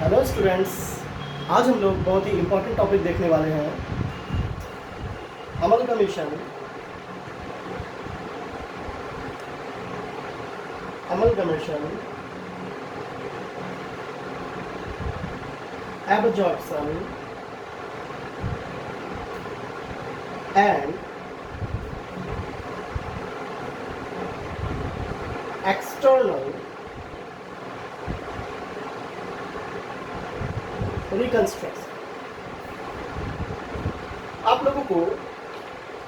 Hello students, आज हम लोग बहुत ही इम्पोर्टेंट टॉपिक देखने वाले हैं। Amalgamation absorption and external reconstruction. आप लोगों को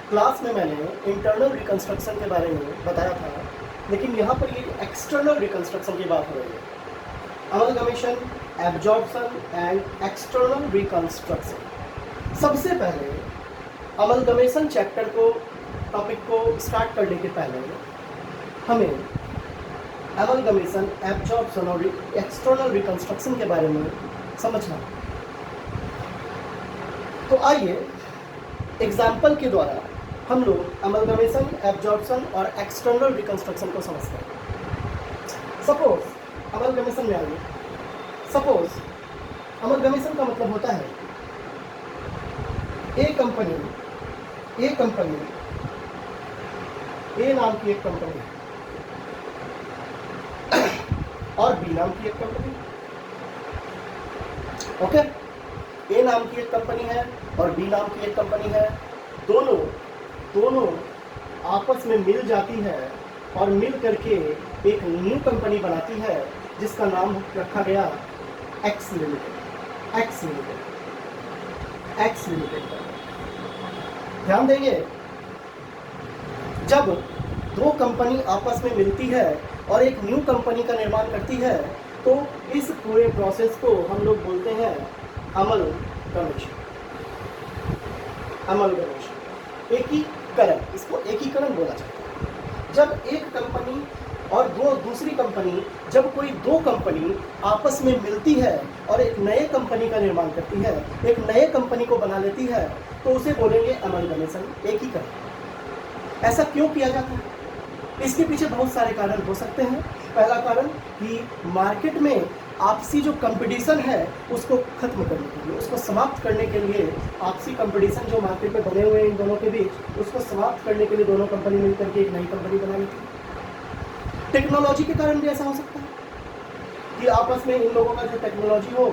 क्लास में मैंने इंटरनल रिकंस्ट्रक्शन के बारे में बताया था, लेकिन यहाँ पर ये एक्सटर्नल रिकंस्ट्रक्शन की बात हो रही है। Amalgamation, absorption and external reconstruction. सबसे पहले अमलगमेशन चैप्टर को, टॉपिक को स्टार्ट करने के पहले हमें अमलगमेशन, एब्जॉर्प्शन और एक्सटर्नल रिकंस्ट्रक्शन के बारे में समझना। तो आइए एग्जाम्पल के द्वारा हम लोग अमलगमेशन, एब्जॉर्प्शन और एक्सटर्नल रिकंस्ट्रक्शन को समझते हैं। सपोज अमलगमेशन में आइए। सपोज अमलगमेशन का मतलब होता है ए कंपनी ए नाम की एक कंपनी और बी नाम की एक कंपनी। ओके, ए नाम की एक कंपनी है और बी नाम की एक कंपनी है। दोनों आपस में मिल जाती है और मिल करके एक न्यू कंपनी बनाती है जिसका नाम रखा गया एक्स लिमिटेड। ध्यान देंगे, जब दो कंपनी आपस में मिलती है और एक न्यू कंपनी का निर्माण करती है तो इस पूरे प्रोसेस को हम लोग बोलते हैं अमलगमेशन। एकीकरण, इसको एकीकरण बोला जाता है। जब एक कंपनी और दूसरी कंपनी, जब कोई दो कंपनी आपस में मिलती है और एक नए कंपनी का निर्माण करती है, एक नए कंपनी को बना लेती है, तो उसे बोलेंगे अमलगमेशन, एकीकरण। ऐसा क्यों किया जाता है? इसके पीछे बहुत सारे कारण हो सकते हैं। पहला कारण कि मार्केट में आपसी जो कंपटीशन है उसको खत्म करने के लिए, उसको समाप्त करने के लिए, आपसी कंपटीशन जो मार्केट में बने हुए हैं इन दोनों के बीच, उसको समाप्त करने के लिए दोनों कंपनी मिलकर के एक नई कंपनी बना लेती है। टेक्नोलॉजी के कारण भी ऐसा हो सकता है कि आपस में इन लोगों का जो टेक्नोलॉजी हो,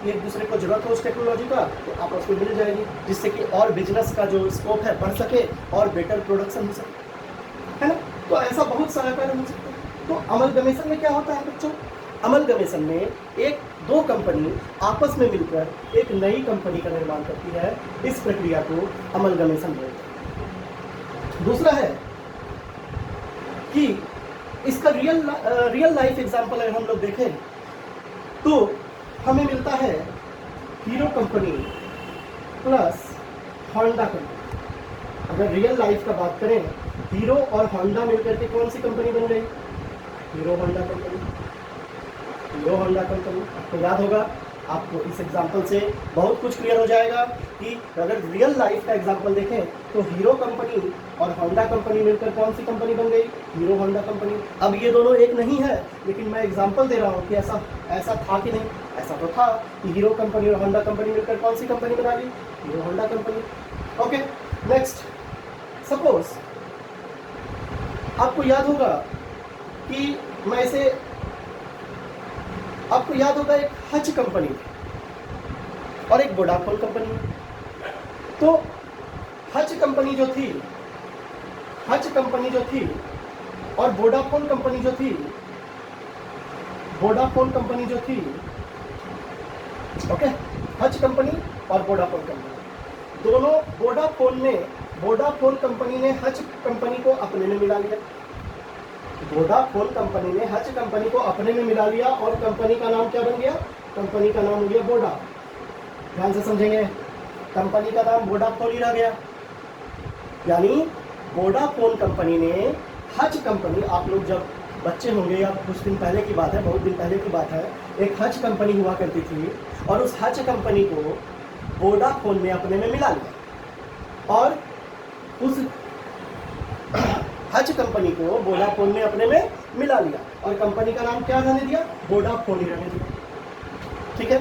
एक दूसरे को जरूरत हो उस टेक्नोलॉजी का, तो आपस में मिल जाएगी, जिससे कि और बिजनेस का जो स्कोप है बढ़ सके और बेटर प्रोडक्शन हो सके, है ना। तो ऐसा बहुत सारा कारण हो सकता है। तो अमलगमेशन में क्या होता है बच्चों? अमलगमेशन में दो कंपनी आपस में मिलकर एक नई कंपनी का निर्माण करती है। इस प्रक्रिया को अमलगमेशन बोलते हैं। दूसरा है कि इसका रियल लाइफ एग्जांपल अगर हम लोग देखें तो हमें मिलता है hero company plus Honda company. अगर रियल लाइफ का बात करें, हीरो और होंडा मिलकर के कौन सी कंपनी बन गई? Hero Honda company. आपको याद होगा, आपको इस एग्जांपल से बहुत कुछ क्लियर हो जाएगा कि अगर रियल लाइफ का एग्जांपल देखें तो हीरो कंपनी और होंडा कंपनी मिलकर कौन सी कंपनी बन गई? Hero Honda company. अब ये दोनों एक नहीं है, लेकिन मैं एग्जांपल दे रहा हूँ कि ऐसा था कि नहीं। ऐसा तो था कि हीरो कंपनी और होंडा कंपनी मिलकर कौन सी कंपनी बना ली? Hero Honda company. Okay, next. Suppose आपको याद होगा कि आपको याद होगा एक हच कंपनी और एक वोडाफोन कंपनी। तो हच कंपनी जो थी और वोडाफोन कंपनी जो थी, ओके, हच कंपनी और वोडाफोन कंपनी दोनों, वोडाफोन कंपनी ने हच कंपनी को अपने में मिला लिया। वोडाफोन कंपनी ने हच कंपनी को अपने में मिला लिया और कंपनी का नाम क्या बन गया? कंपनी का नाम हो गया वोडा। ध्यान से समझेंगे, कंपनी का नाम वोडाफोन ही रह गया। यानी वोडाफोन कंपनी ने हच कंपनी, आप लोग जब बच्चे होंगे या कुछ दिन पहले की बात है, बहुत दिन पहले की बात है, एक हच कंपनी हुआ करती थी और उस हच कंपनी को वोडाफोन ने अपने में मिला लिया और उस हच कंपनी को वोडाफोन ने अपने में मिला लिया और कंपनी का नाम क्या रहने दिया? वोडाफोन ही रहने दिया। ठीक है।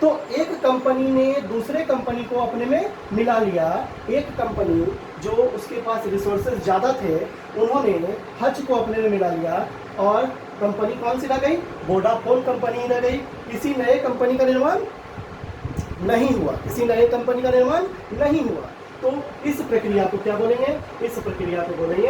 तो एक कंपनी ने दूसरे कंपनी को अपने में मिला लिया। एक कंपनी जो उसके पास रिसोर्सेज ज़्यादा थे, उन्होंने हच को अपने में मिला लिया और कंपनी कौन सी रह गई? वोडाफोन कंपनी रह गई। किसी नए कंपनी का निर्माण नहीं हुआ, किसी नए कंपनी का निर्माण नहीं हुआ। तो इस प्रक्रिया को क्या बोलेंगे? इस प्रक्रिया को बोलेंगे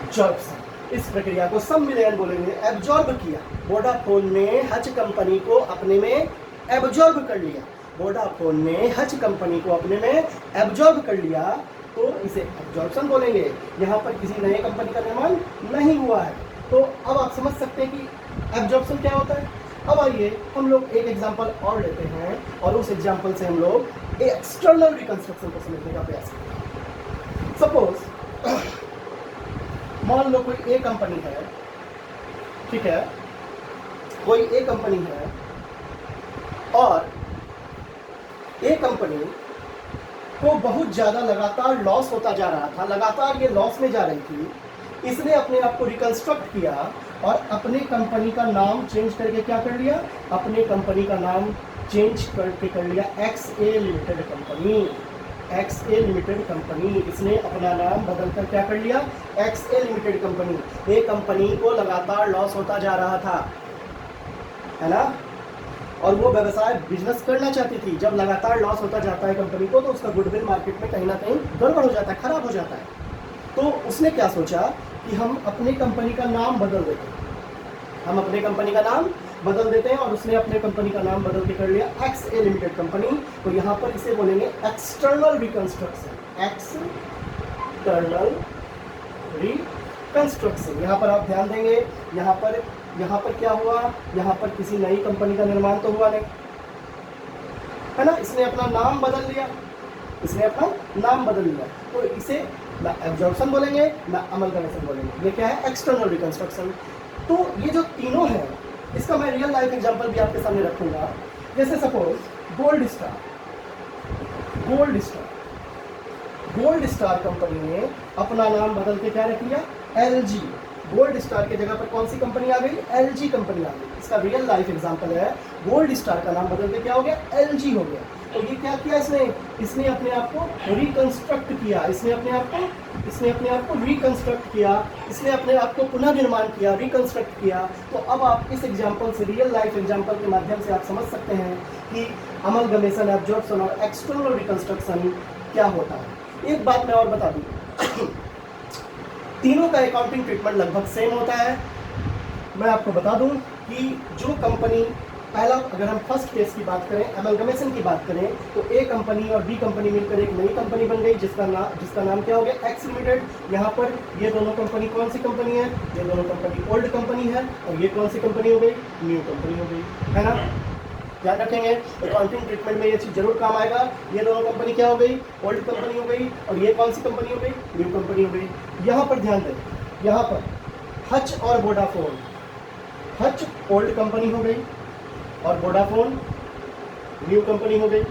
एब्जॉर्प्शन। इस प्रक्रिया को सब मिलियन बोलेंगे, एब्जॉर्ब किया। वोडाफोन ने हच कंपनी को अपने में एब्जॉर्ब कर लिया। वोडाफोन ने हच कंपनी को अपने में एब्जॉर्ब कर लिया, तो इसे एब्जॉर्प्शन बोलेंगे। यहाँ पर किसी नए कंपनी का निर्माण नहीं हुआ है। तो अब आप समझ सकते हैं कि एब्जॉर्प्शन क्या होता है। अब आइए हम लोग एक एग्जांपल और लेते हैं और उस एग्जांपल से हम लोग एक्सटर्नल रिकंस्ट्रक्शन को समझने का प्रयास करते हैं। सपोज मान लो कोई ए कंपनी है, ठीक है, कोई ए कंपनी है और ए कंपनी को बहुत ज़्यादा लगातार लॉस होता जा रहा था, लगातार ये लॉस में जा रही थी। इसने अपने आप को रिकंस्ट्रक्ट किया और अपने कंपनी का नाम चेंज करके क्या कर लिया? अपने कंपनी का नाम चेंज करके कर लिया XA limited company. XA limited company, इसने अपना नाम बदल कर क्या कर लिया? XA limited company. ये कंपनी को लगातार लॉस होता जा रहा था, है ना, और वो व्यवसाय बिजनेस करना चाहती थी। जब लगातार लॉस होता जाता है कंपनी को, तो उसका गुडविल मार्केट में कहीं ना कहीं गड़बड़ हो जाता है, खराब हो जाता है। तो उसने क्या सोचा कि हम अपने कंपनी का नाम बदल देते हैं, हम अपने कंपनी का नाम बदल देते हैं। और उसने अपने कंपनी का नाम बदल के कर लिया XA लिमिटेड कंपनी। तो यहाँ पर इसे बोलेंगे एक्सटर्नल रिकंस्ट्रक्शन। External reconstruction. यहाँ पर आप ध्यान देंगे, यहाँ पर क्या हुआ? यहाँ पर किसी नई कंपनी का निर्माण तो हुआ नहीं, है ना। इसने अपना नाम बदल लिया, इसने अपना नाम बदल लिया। तो इसे ना एब्जॉर्प्शन बोलेंगे ना अमलगमेशन बोलेंगे। ये क्या है? External reconstruction. तो ये जो तीनों है, इसका मैं रियल लाइफ एग्जांपल भी आपके सामने रखूंगा। जैसे सपोज गोल्ड स्टार कंपनी ने अपना नाम बदल के क्या रख लिया? LG। गोल्ड स्टार के जगह पर कौन सी कंपनी आ गई? LG कंपनी आ गई। इसका रियल लाइफ एग्जांपल है। गोल्ड स्टार का नाम बदल के क्या हो गया? LG हो गया। तो ये क्या किया इसने अपने आप को रिकंस्ट्रक्ट किया, इसने अपने आप को रिकंस्ट्रक्ट किया, इसने अपने आप को पुनः निर्माण किया, रिकंस्ट्रक्ट किया। तो अब आप इस एग्जांपल से, रियल लाइफ एग्जांपल के माध्यम से आप समझ सकते हैं कि अमलगमेशन, एब्जॉर्प्शन और एक्सटर्नल रिकंस्ट्रक्शन क्या होता है। एक बात मैं और बता दूं, तीनों का अकाउंटिंग ट्रीटमेंट लगभग सेम होता है। मैं आपको बता दूं कि जो कंपनी, पहला अगर हम फर्स्ट केस की बात करें, अमलगमेशन की बात करें, तो ए कंपनी और बी कंपनी मिलकर एक नई कंपनी बन गई जिसका नाम क्या हो गया? X limited. यहाँ पर ये दोनों कंपनी कौन सी कंपनी है? ये दोनों कंपनी ओल्ड कंपनी है। और ये कौन सी कंपनी हो गई? न्यू कंपनी हो गई, है ना। ध्यान रखेंगे, अकाउंटिंग ट्रीटमेंट में ये चीज़ जरूर काम आएगा। ये दोनों कंपनी क्या हो गई? ओल्ड कंपनी हो गई। और ये कौन सी कंपनी हो गई? न्यू कंपनी हो गई। यहाँ पर ध्यान दें, यहाँ पर हच और वोडाफोन, हच ओल्ड कंपनी हो गई और वोडाफोन न्यू कंपनी हो गई,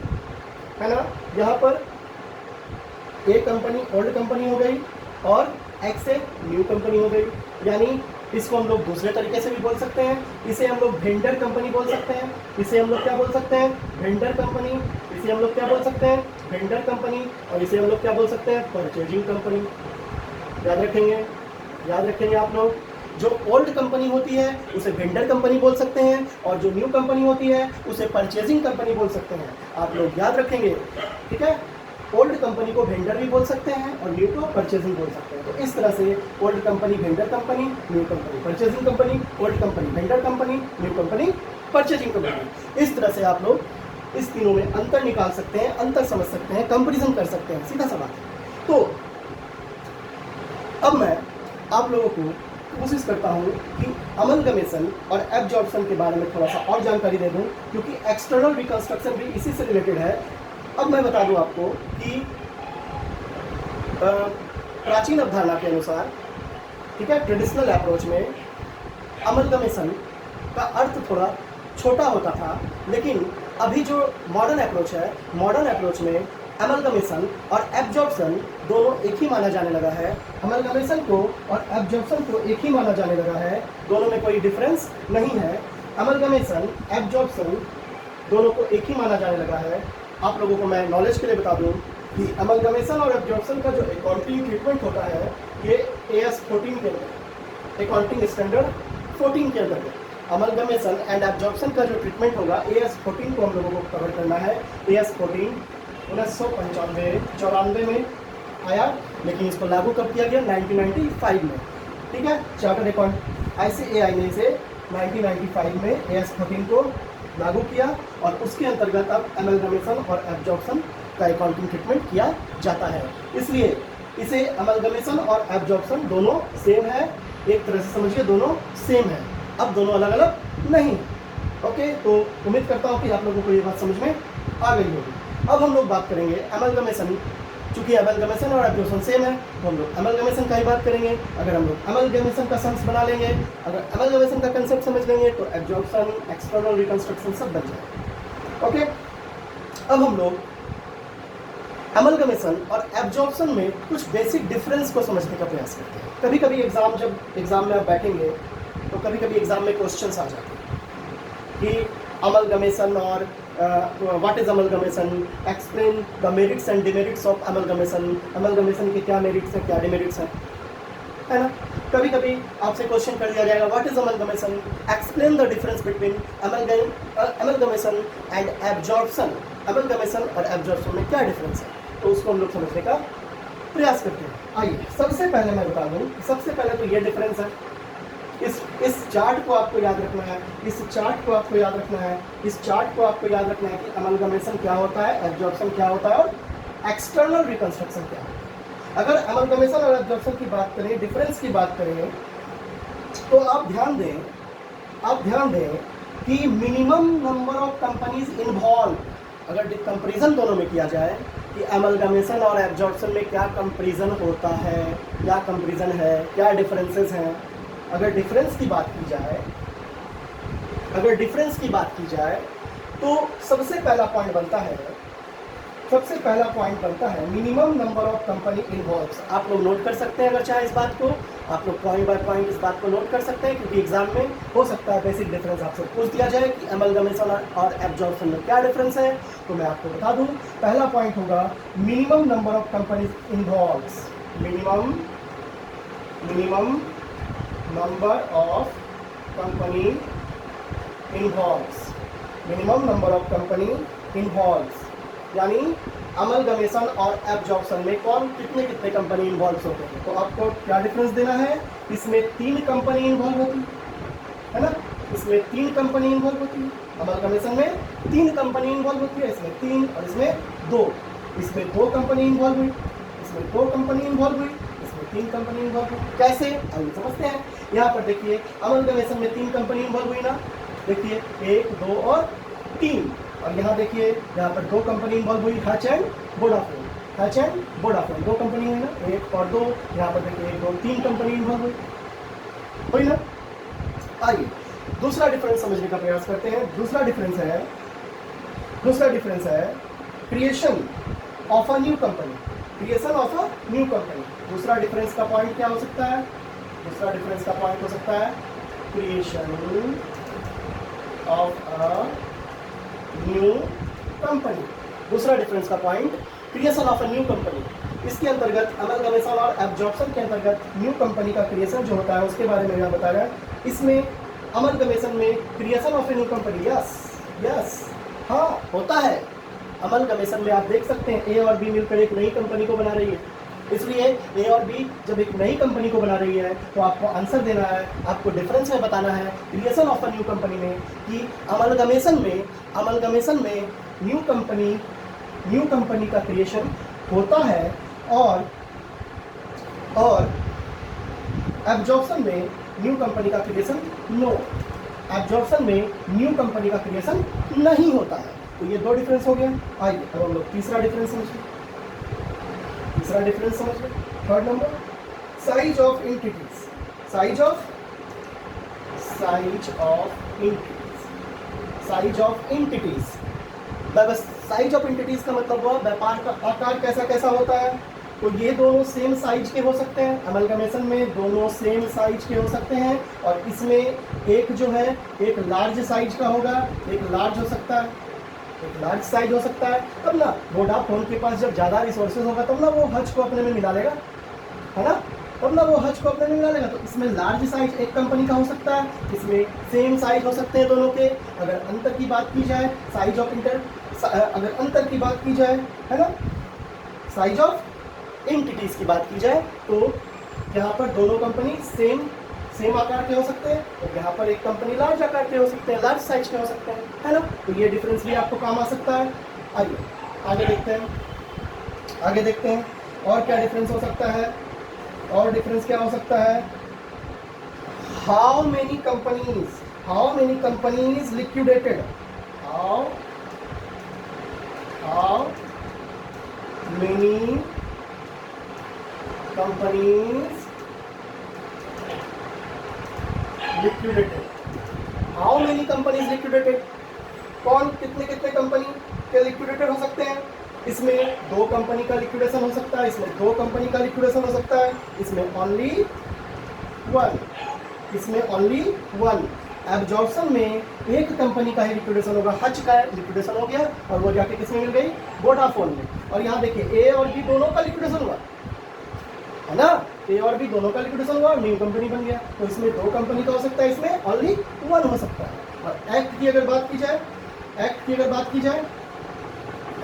है ना। यहाँ पर ए कंपनी ओल्ड कंपनी हो गई और XA न्यू कंपनी हो गई। यानी इसको हम लोग दूसरे तरीके से भी बोल सकते हैं, इसे हम लोग वेंडर कंपनी बोल सकते हैं। इसे हम लोग क्या बोल सकते हैं? Vendor company. इसे हम लोग क्या बोल सकते हैं? Vendor company. और इसे हम लोग क्या बोल सकते हैं? Purchasing company. याद रखेंगे आप लोग। जो ओल्ड कंपनी होती है उसे वेंडर कंपनी बोल सकते हैं और जो न्यू कंपनी होती है उसे परचेजिंग कंपनी बोल सकते हैं। आप लोग याद रखेंगे, ठीक है। ओल्ड कंपनी को वेंडर भी बोल सकते हैं और न्यू को परचेजिंग बोल सकते हैं। तो इस तरह से old company vendor company, new company purchasing company, old company vendor company, new company purchasing company. इस तरह से आप लोग इस तीनों में अंतर निकाल सकते हैं, अंतर समझ सकते हैं, कंपेरिजन कर सकते हैं, सीधा सा बात है। तो अब मैं आप लोगों को कोशिश करता हूँ कि अमलगमेशन और एब्जॉर्प्शन के बारे में थोड़ा सा और जानकारी दे दूँ, क्योंकि एक्सटर्नल रिकंस्ट्रक्शन भी इसी से रिलेटेड है। अब मैं बता दूँ आपको कि प्राचीन अवधारणा के अनुसार, ठीक है, ट्रेडिशनल अप्रोच में अमलगमेशन का अर्थ थोड़ा छोटा होता था, लेकिन अभी जो मॉडर्न अप्रोच है, मॉडर्न अप्रोच में अमलगमेशन और एब्जॉर्प्शन दोनों एक ही माना जाने लगा है। अमलगमेशन को और एब्जॉर्प्शन को एक ही माना जाने लगा है, दोनों में कोई डिफरेंस नहीं है। अमलगमेशन, एब्जॉर्प्शन दोनों को एक ही माना जाने लगा है। आप लोगों को मैं नॉलेज के लिए बता दूं कि अमलगमेशन और एब्जॉर्प्शन का जो अकाउंटिंग ट्रीटमेंट होता है ये AS 14 के अंदर, अकाउंटिंग स्टैंडर्ड 14 के अंदर अमलगमेशन एंड एब्जॉर्प्शन का जो ट्रीटमेंट होगा AS 14 को हम लोगों को कवर करना है। AS 14 1995-94 में आया, लेकिन इसको लागू कब किया गया? 1995 में। ठीक है, चार्टर्ड अकाउंट ICAI ने इसे 1995 में AS 14 को लागू किया और उसके अंतर्गत अब अमलगमेशन और एब्जॉर्प्शन का अकाउंटिंग ट्रीटमेंट किया जाता है। इसलिए इसे अमलगमेशन और एब्जॉर्प्शन दोनों सेम है, एक तरह से समझिए दोनों सेम है, अब दोनों अलग अलग नहीं। ओके, तो उम्मीद करता हूँ कि आप लोगों को ये बात समझ में आ गई होगी। अब हम लोग बात करेंगे अमलगमेशन, चूंकि अमलगमेशन और एब्जॉर्प्शन सेम है तो हम लोग अमलगमेशन का ही बात करेंगे। अगर हम लोग अमलगमेशन का सेंस बना लेंगे, अगर अमलगमेशन का कंसेप्ट समझ लेंगे तो एब्जॉर्प्शन, एक्सटर्नल रिकंस्ट्रक्शन सब बन जाएगा। ओके, अब हम लोग अमलगमेशन और एब्जॉर्प्शन में कुछ बेसिक डिफरेंस को समझने का प्रयास करते हैं। कभी कभी जब एग्जाम में आप बैठेंगे तो कभी कभी एग्जाम में क्वेश्चंस आ जाते हैं कि अमलगमेशन और what is amalgamation, explain the merits and demerits of amalgamation, amalgamation के क्या मेरिट्स हैं क्या डिमेरिट्स हैं, है ना। कभी कभी आपसे क्वेश्चन कर दिया जाएगा what is amalgamation, explain the difference between amalgamation and absorption, amalgamation और एब्जॉर्प्शन में क्या डिफरेंस है, तो उसको हम लोग समझने का प्रयास करते हैं। आइए सबसे पहले मैं बता दूं, सबसे पहले तो ये डिफरेंस है, इस चार्ट को आपको याद रखना है, इस चार्ट को आपको याद रखना है, इस चार्ट को आपको याद रखना है कि अमलगमेशन क्या होता है, एब्जॉर्प्शन क्या होता है और एक्सटर्नल रिकंस्ट्रक्शन क्या होता है। अगर अमलगमेशन और एब्जॉर्प्शन की बात करें, डिफरेंस की बात करें, तो आप ध्यान दें कि minimum number of companies involve, अगर कंपेरिजन दोनों में किया जाए कि अमलगमेशन और एब्जॉर्प्शन में क्या कंपेरिजन होता है, क्या कंपेरिजन है, क्या डिफरेंसेस हैं, अगर डिफरेंस की बात की जाए तो सबसे पहला पॉइंट बनता है minimum number of company involves. आप लोग नोट कर सकते हैं, अगर चाहे इस बात को आप लोग पॉइंट बाय पॉइंट इस बात को नोट कर सकते हैं, क्योंकि एग्जाम में हो सकता है बेसिक डिफरेंस आपसे पूछ दिया जाए कि अमलगमेशन और एब्जॉर्प्शन में क्या डिफरेंस है। तो मैं आपको बता दूं, पहला पॉइंट होगा minimum number of companies involves, minimum number of company involves, यानी अमलगमेशन और एब्जॉर्प्शन में कितने कंपनी इन्वॉल्व होते हैं। तो आपको क्या डिफरेंस देना है, इसमें 3 कंपनी इन्वॉल्व होती है ना, इसमें 3 कंपनी इन्वॉल्व होती है, अमलगमेशन में 3 कंपनी इन्वॉल्व होती है, इसमें 3 और इसमें 2, इसमें 2 कंपनी इन्वॉल्व हुई, इसमें 2 कंपनी इन्वॉल्व हुई, 3 कंपनी इन्वॉल्व हुई। कैसे, आइए समझते हैं। यहाँ पर देखिए अमलगमेशन में 3 कंपनी इन्वॉल्व हुई ना, देखिए 1, 2 और 3, और यहाँ देखिए यहाँ पर 2 कंपनी इन्वॉल्व हुई, हच एंड वोडाफोन 2 कंपनी हुई ना, 1 और 2, यहाँ पर देखिए 1, 2, 3 कंपनी इन्वॉल्व हुई ना। आइए दूसरा डिफरेंस समझने का प्रयास करते हैं। दूसरा डिफरेंस है creation of a new company, दूसरा डिफरेंस का पॉइंट क्या हो सकता है, creation of a new company, दूसरा डिफरेंस का point creation of a new company. इसके अंतर्गत अमलगमेशन और एब्जॉर्प्शन के अंतर्गत न्यू कंपनी का क्रिएशन जो होता है उसके बारे में मैं बता रहा। इसमें अमलगमेशन में creation of a new company yes हाँ होता है। अमलगमेशन में आप देख सकते हैं ए और बी मिलकर एक नई कंपनी को बना रही है, इसलिए ए और बी जब एक नई कंपनी को बना रही है तो आपको आंसर देना है, आपको डिफरेंस में बताना है creation of a new company में कि अमलगमेशन में न्यू कंपनी का क्रिएशन होता है और एब्जॉर्प्शन में न्यू कंपनी का क्रिएशन एब्जॉर्प्शन में न्यू कंपनी का क्रिएशन नहीं होता है। तो ये 2 डिफरेंस हो गया। आइए अब हम लोग तीसरा डिफरेंस समझिए। Third number, size of entities. Size of entities का मतलब हुआ व्यापार का आकार कैसा कैसा होता है, तो ये दोनों सेम साइज के हो सकते हैं, अमलगमेशन में दोनों सेम साइज के हो सकते हैं, और इसमें एक जो है एक लार्ज साइज का होगा, एक लार्ज हो सकता है, एक लार्ज साइज हो सकता है। तब ना वोडाफोन के पास जब ज़्यादा रिसोर्सेज होगा तब ना वो हज को अपने में मिला लेगा, है ना, तब ना वो हज को अपने में मिला लेगा। तो इसमें लार्ज साइज एक कंपनी का हो सकता है, इसमें सेम साइज हो सकते हैं दोनों के। अगर अंतर की बात की जाए, साइज ऑफ अगर अंतर की बात की जाए, है ना, साइज ऑफ एंटिटीज की बात की जाए, तो यहाँ पर दोनों कंपनी सेम आकार के हो सकते हैं, और यहाँ पर एक कंपनी लार्ज आकार के हो सकते हैं, लार्ज साइज के हो सकते हैं, है ना। तो ये डिफरेंस भी आपको काम आ सकता है। आइए आगे देखते हैं, आगे देखते हैं और क्या डिफरेंस हो सकता है। और डिफरेंस क्या हो सकता है, how many companies liquidated, how many companies liquidated, how many companies liquidated, कौन कितने कितने कंपनी के लिक्विडेटेड हो सकते हैं। इसमें 2 कंपनी का लिक्विडेशन हो सकता है, इसमें 2 कंपनी का लिक्विडेशन हो सकता है, इसमें ओनली 1, इसमें ओनली 1। एब्जॉर्प्शन में एक कंपनी का ही लिक्विडेशन होगा, हज का लिक्विडेशन हो गया और वो जाके किसमें मिल गई, वोडाफोन में। और यहाँ देखिए ए और बी दोनों का लिक्विडेशन हुआ, है ना, ए और बी दोनों का लिक्विडेशन हुआ और न्यू कंपनी बन गया। तो इसमें 2 कंपनी का हो सकता है, इसमें ओनली 1 हो सकता है। और एक्ट की अगर बात की जाए, एक्ट की अगर बात की जाए,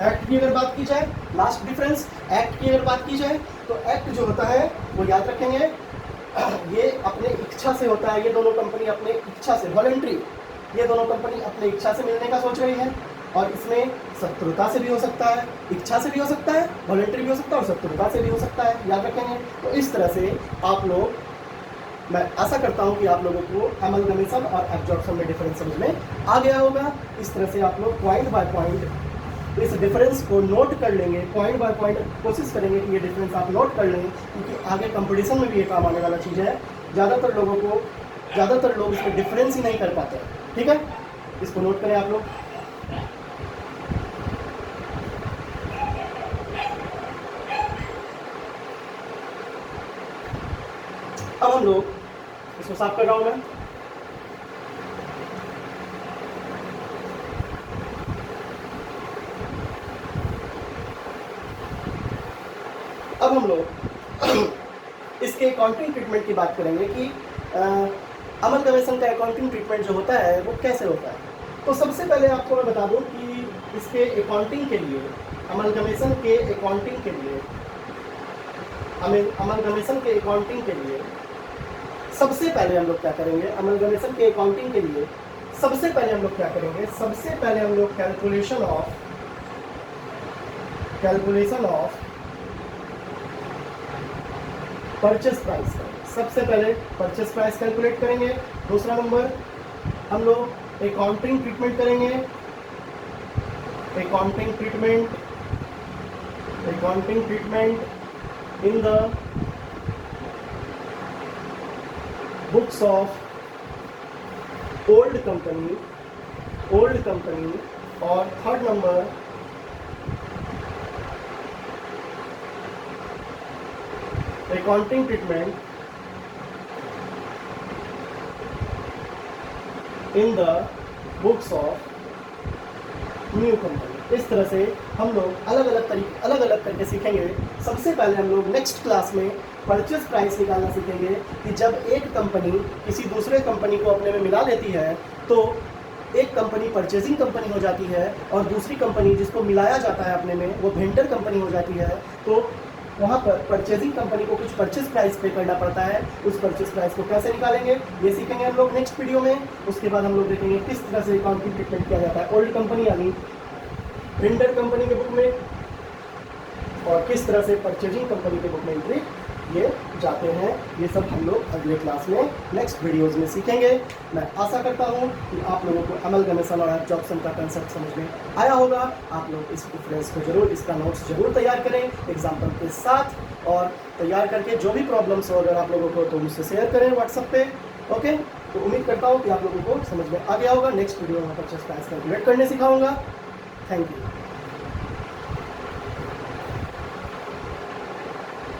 एक्ट की अगर बात की जाए, लास्ट डिफरेंस, एक्ट की अगर बात की जाए तो एक्ट जो होता है वो याद रखेंगे, ये अपने इच्छा से होता है। ये दोनों कंपनी अपने इच्छा से, वॉलंटरी, ये दोनों कंपनी अपने इच्छा से मिलने का सोच रही है। और इसमें शत्रुता से भी हो सकता है, इच्छा से भी हो सकता है, वॉलंटरी भी हो सकता है और शत्रुता से भी हो सकता है, याद रखेंगे। तो इस तरह से आप लोग, मैं आशा करता हूं कि आप लोगों को अमलगमेशन और एब्जॉर्प्शन में डिफरेंस समझ में आ गया होगा। इस तरह से आप लोग पॉइंट बाय पॉइंट इस डिफरेंस को नोट कर लेंगे, पॉइंट बाय पॉइंट कोशिश करेंगे कि ये डिफरेंस आप नोट कर लें, क्योंकि आगे कंपटीशन में भी ये काम आने वाला चीज़ है। ज़्यादातर लोग इसमें डिफरेंस ही नहीं कर पाते हैं, ठीक है, इसको नोट करें आप लोग। अब हम लोग इसको साफ कर रहा हूं मैं। अब हम लोग इसके अकाउंटिंग ट्रीटमेंट की बात करेंगे कि अमलगमेशन का अकाउंटिंग ट्रीटमेंट जो होता है वो कैसे होता है। तो सबसे पहले आपको मैं बता दूं कि इसके अकाउंटिंग के लिए, अमलगमेशन के अकाउंटिंग के लिए, अमलगमेशन के अकाउंटिंग के लिए सबसे पहले हम लोग क्या करेंगे, अमलगमेशन के अकाउंटिंग के लिए सबसे पहले हम लोग क्या करेंगे, सबसे पहले हम लोग कैलकुलेशन ऑफ परचेस प्राइस करेंगे। सबसे पहले परचेस प्राइस कैलकुलेट करेंगे। दूसरा नंबर हम लोग अकाउंटिंग ट्रीटमेंट करेंगे, accounting treatment in the books of old company. और third number accounting treatment in the books of new company. इस तरह से हम लोग अलग अलग करके सीखेंगे। सबसे पहले हम लोग नेक्स्ट क्लास में परचेज प्राइस निकालना सीखेंगे कि जब एक कंपनी किसी दूसरे कंपनी को अपने में मिला लेती है तो एक कंपनी परचेजिंग कंपनी हो जाती है और दूसरी कंपनी जिसको मिलाया जाता है अपने में वो वेंडर कंपनी हो जाती है। तो वहाँ पर परचेजिंग कंपनी को कुछ परचेज प्राइस पे करना पड़ता है। उस परचेज प्राइस को कैसे निकालेंगे ये सीखेंगे हम लोग नेक्स्ट वीडियो में। उसके बाद हम लोग देखेंगे किस तरह से अकाउंटिंग ट्रीटमेंट किया जाता है ओल्ड कंपनी यानी वेंडर कंपनी के बुक में, और किस तरह से परचेजिंग कंपनी के बुक में एंट्री ये जाते हैं। ये सब हम लोग अगले क्लास में नेक्स्ट वीडियोज़ में सीखेंगे। मैं आशा करता हूँ कि आप लोगों को अमलगमेशन और एब्जॉर्प्शन का कंसेप्ट समझ में आया होगा। आप लोग इस डिफरेंस को जरूर, इसका नोट्स जरूर तैयार करें एग्जाम्पल के साथ, और तैयार करके जो भी प्रॉब्लम्स हो अगर आप लोगों को तो मुझसे शेयर करें व्हाट्सएप पे। ओके, तो उम्मीद करता हूँ कि आप लोगों को समझ में आ गया होगा। नेक्स्ट वीडियो में परचेज प्राइस कैलकुलेट करने सिखाऊंगा। Thank you.